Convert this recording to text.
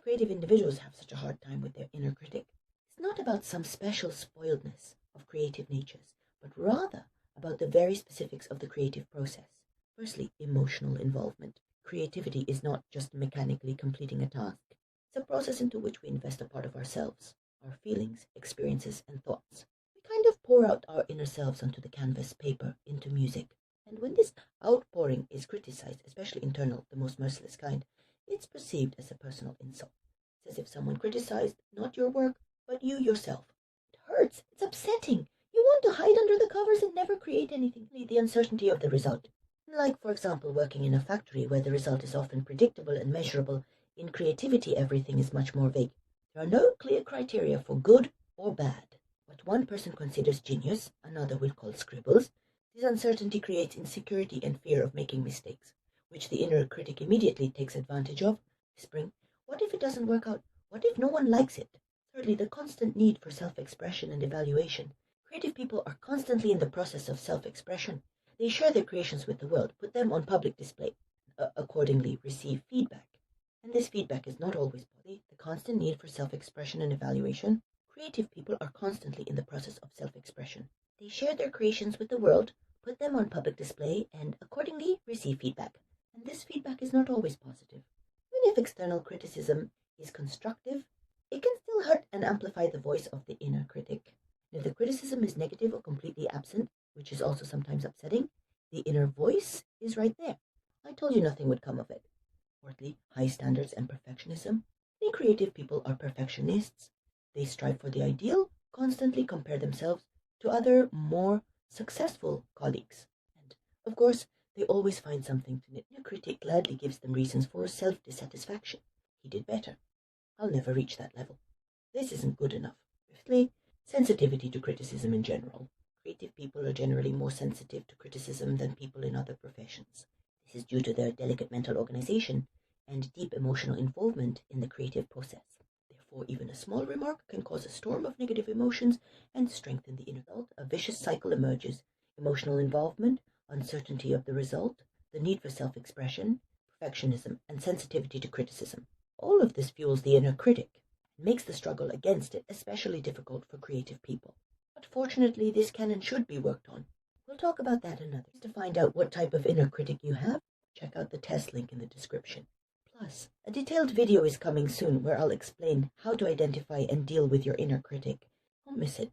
creative individuals have such a hard time with their inner critic? It's not about some special spoiledness of creative natures, but rather about the very specifics of the creative process. Firstly, emotional involvement. Creativity is not just mechanically completing a task. It's a process into which we invest a part of ourselves, our feelings, experiences, and thoughts. We kind of pour out our inner selves onto the canvas paper, into music. And when this outpouring is criticized, especially internal, the most merciless kind, it's perceived as a personal insult. It's as if someone criticized not your work, but you yourself. It hurts. It's upsetting. You want to hide under the covers and never create anything. The uncertainty of the result. Like, for example, working in a factory where the result is often predictable and measurable, in creativity everything is much more vague. There are no clear criteria for good or bad. What one person considers genius, another will call scribbles. This uncertainty creates insecurity and fear of making mistakes, which the inner critic immediately takes advantage of, whispering, what if it doesn't work out? What if no one likes it? Thirdly, the constant need for self-expression and evaluation. Creative people are constantly in the process of self-expression. They share their creations with the world, put them on public display, accordingly receive feedback. And this feedback is not always positive. The constant need for self-expression and evaluation. Creative people are constantly in the process of self-expression. They share their creations with the world, put them on public display, and accordingly receive feedback. And this feedback is not always positive. Even if external criticism is constructive, it can still hurt and amplify the voice of the inner critic. And if the criticism is negative or completely absent, which is also sometimes upsetting, the inner voice is right there. I told you nothing would come of it. Fourthly, high standards and perfectionism. Many creative people are perfectionists. They strive for the ideal, constantly compare themselves to other, more successful colleagues. And, of course, they always find something to nit. A critic gladly gives them reasons for self-dissatisfaction. He did better. I'll never reach that level. This isn't good enough. Fifthly, sensitivity to criticism in general. Creative people are generally more sensitive to criticism than people in other professions. This is due to their delicate mental organization and deep emotional involvement in the creative process. Therefore, even a small remark can cause a storm of negative emotions and strengthen the inner result. A vicious cycle emerges. Emotional involvement, uncertainty of the result, the need for self-expression, perfectionism, and sensitivity to criticism. All of this fuels the inner critic and makes the struggle against it especially difficult for creative people. But fortunately, this can and should be worked on. We'll talk about that another. To find out what type of inner critic you have, check out the test link in the description. Plus, a detailed video is coming soon where I'll explain how to identify and deal with your inner critic. Don't miss it.